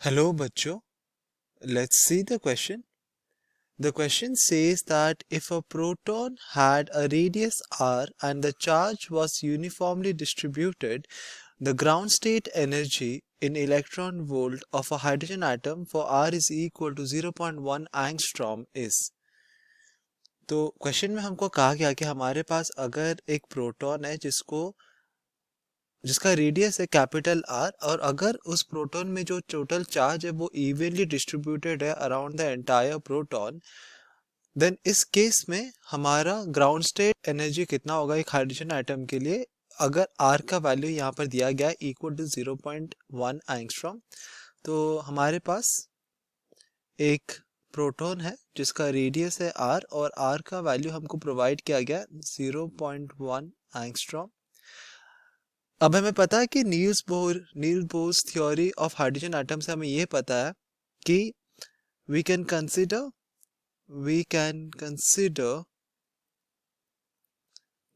Hello बच्चों, let's see the question. The question says that if a proton had a radius r and the charge was uniformly distributed, the ground state energy in electron volt of a hydrogen atom for r is equal to 0.1 angstrom is. तो question में हमको कहा गया कि हमारे पास अगर एक proton है जिसका रेडियस है कैपिटल आर, और अगर उस प्रोटॉन में जो टोटल चार्ज है वो इवनली डिस्ट्रीब्यूटेड है around the entire proton, then इस केस में हमारा ग्राउंड स्टेट एनर्जी कितना होगा एक हाइड्रोजन एटम के लिए, अगर आर का वैल्यू यहाँ पर दिया गया है इक्वल टू 0.1 एंगस्ट्रॉम। तो हमारे पास एक प्रोटॉन है जिसका रेडियस है आर और आर का वैल्यू हमको प्रोवाइड किया गया 0.1 एंगस्ट्रॉम। अब हमें पता है कि Niels Bohr's theory of hydrogen atom से हमें ये पता है कि we can consider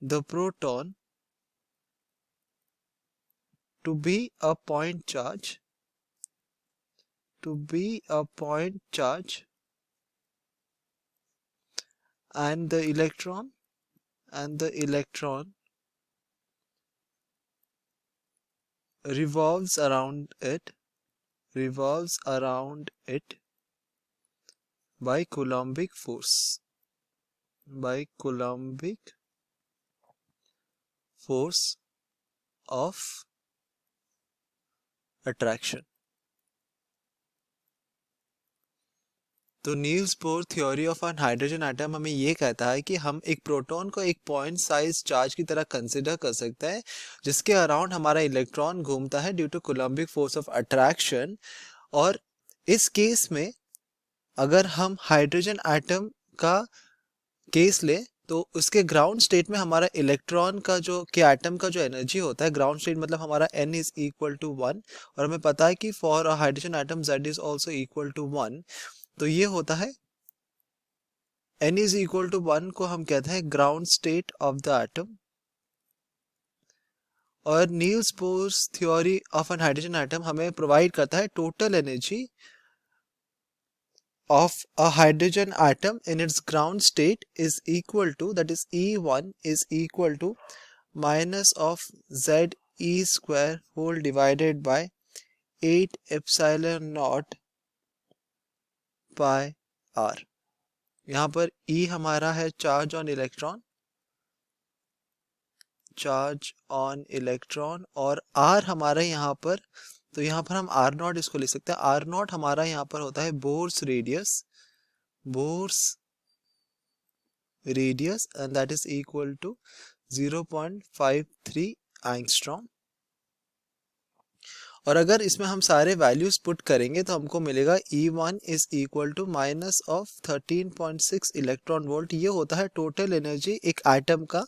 the proton to be a point charge and the electron revolves around it by Coulombic force of attraction। तो Niels Bohr theory of an hydrogen atom हमें ये कहता है कि हम एक प्रोटॉन को एक पॉइंट साइज चार्ज की तरह कंसिडर कर सकते हैं जिसके अराउंड हमारा इलेक्ट्रॉन घूमता है due to Coulombic force of attraction. और इस केस में अगर हम हाइड्रोजन एटम का केस ले तो उसके ग्राउंड स्टेट में हमारा इलेक्ट्रॉन का जो कि एटम का जो एनर्जी होता है ग्राउंड स्टेट मतलब हमारा n इज इक्वल टू 1, और हमें पता है कि for a hydrogen atom z is also equal to 1। तो ये होता है n इज इक्वल टू 1 को हम कहते हैं ground state of the atom. और Niels Bohr's theory of an hydrogen atom हमें प्रोवाइड करता है total energy of a hydrogen atom in its ground state is equal to, that is E1 is equal to minus of Z E square whole divided by 8 epsilon naught pi r। यहाँ पर E हमारा है charge on electron और R हमारा यहाँ पर, तो यहाँ पर हम आर नॉट इसको लिख सकते हैं। आर नॉट हमारा यहाँ पर होता है Bohr's radius and that is equal to 0.53 angstrom. और अगर इसमें हम सारे वैल्यूज पुट करेंगे तो हमको मिलेगा E1 is equal to minus of 13.6 electron volt. ये होता है टोटल एनर्जी एक एटम का,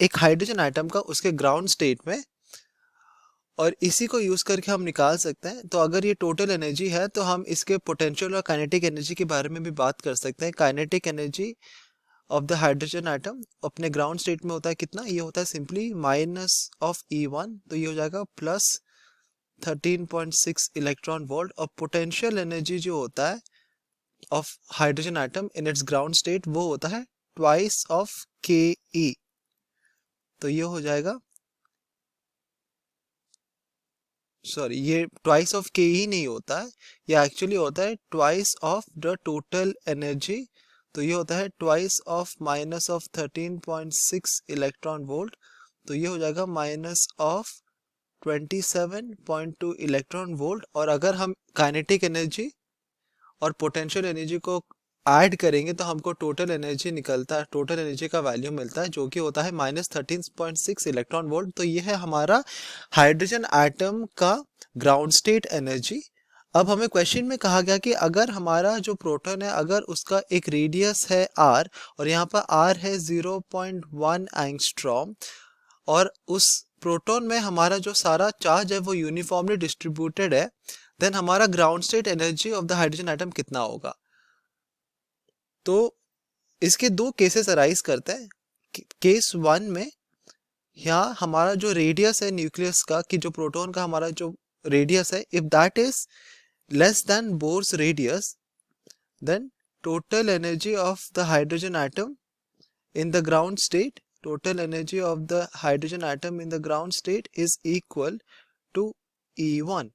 एक हाइड्रोजन एटम का उसके ग्राउंड स्टेट में, और इसी को यूज करके हम निकाल सकते हैं। तो अगर ये टोटल एनर्जी है तो हम इसके पोटेंशियल और काइनेटिक एनर्जी के बारे में भी बात कर सकते हैं। Kinetic energy of the hydrogen atom अपने ग्राउंड स्टेट में होता है कितना, ये होता है सिंपली माइनस ऑफ E1, तो ये हो जाएगा प्लस 13.6 इलेक्ट्रॉन वोल्ट। और पोटेंशियल एनर्जी जो होता है of hydrogen atom in its ground state वो होता है ट्वाइस ऑफ Ke। तो ये हो जाएगा, सॉरी ये ट्वाइस ऑफ के ही नहीं होता है, ये एक्चुअली होता है twice of the total energy. तो ये होता है twice of minus of 13.6 electron volt, तो ये हो जाएगा माइनस ऑफ 27.2 इलेक्ट्रॉन वोल्ट। और अगर हम काइनेटिक एनर्जी और पोटेंशियल एनर्जी को ऐड करेंगे तो हमको टोटल एनर्जी निकलता है, टोटल एनर्जी का वैल्यू मिलता है जो कि होता है माइनस 13.6 इलेक्ट्रॉन वोल्ट। तो ये है हमारा हाइड्रोजन एटम का ग्राउंड स्टेट एनर्जी। अब हमें क्वेश्चन में कहा गया कि अगर हमारा जो प्रोटॉन है अगर उसका एक रेडियस है r और यहाँ पर r है 0.1 एंगस्ट्रॉम और उस प्रोटॉन में हमारा जो सारा चार्ज है वो यूनिफॉर्मली डिस्ट्रीब्यूटेड है, देन हमारा ground state energy of the hydrogen atom कितना होगा। तो इसके दो केसेस अराइज करते हैं। केस 1 में यहाँ हमारा जो रेडियस है न्यूक्लियस का, कि जो प्रोटॉन का हमारा जो रेडियस है, if that is less than Bohr's radius, then total energy of the hydrogen atom in the ground state, total energy of the hydrogen atom in the ground state is equal to E1.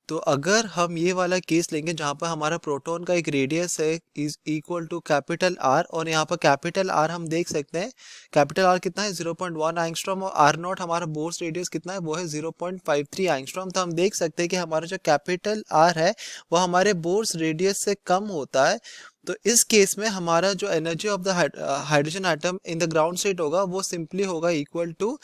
तो अगर हम ये वाला case लेंगे जहाँ पर हमारा proton का एक रेडियस है is equal to capital R, और यहाँ पर कैपिटल आर हम देख सकते हैं कैपिटल आर कितना है 0.1 एंगस्ट्रॉम, और आर नॉट हमारा बोर्स रेडियस कितना है वो है 0.53 एंगस्ट्रॉम। तो हम देख सकते हैं कि हमारा जो कैपिटल आर है वो हमारे बोर्स रेडियस से कम होता है। तो इस केस में हमारा जो energy of the hydrogen atom in the ground state होगा वो सिंपली होगा equal to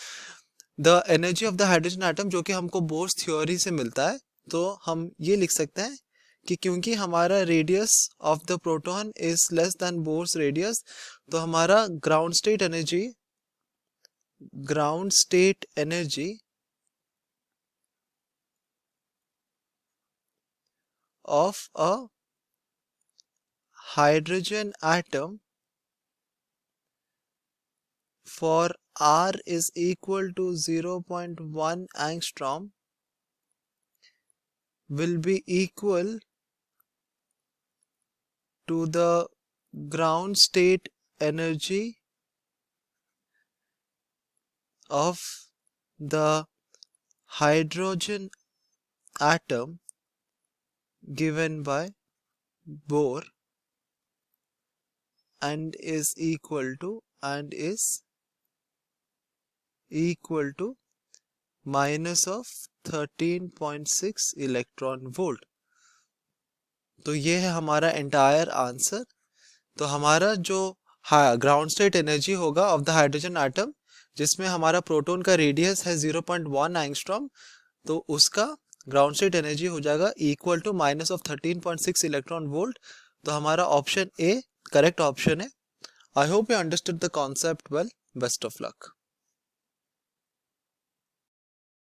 the energy of the hydrogen atom, जो कि हमको बोर्स थ्योरी से मिलता है। तो हम ये लिख सकते हैं कि क्योंकि हमारा radius of the proton is less than Bohr's radius, तो हमारा ground state energy of a hydrogen atom for R is equal to 0.1 angstrom will be equal to the ground state energy of the hydrogen atom given by Bohr and is equal to minus of 13.6 electron volt. तो ये है हमारा entire answer. तो हमारा जो ground state energy होगा of the hydrogen atom जिसमें हमारा प्रोटॉन का रेडियस है 0.1 एंगस्ट्रॉम, तो उसका ग्राउंड स्टेट एनर्जी हो जाएगा equal to minus of 13.6 electron volt. तो हमारा ऑप्शन ए करेक्ट ऑप्शन है। I hope you understood the concept well. Best of luck.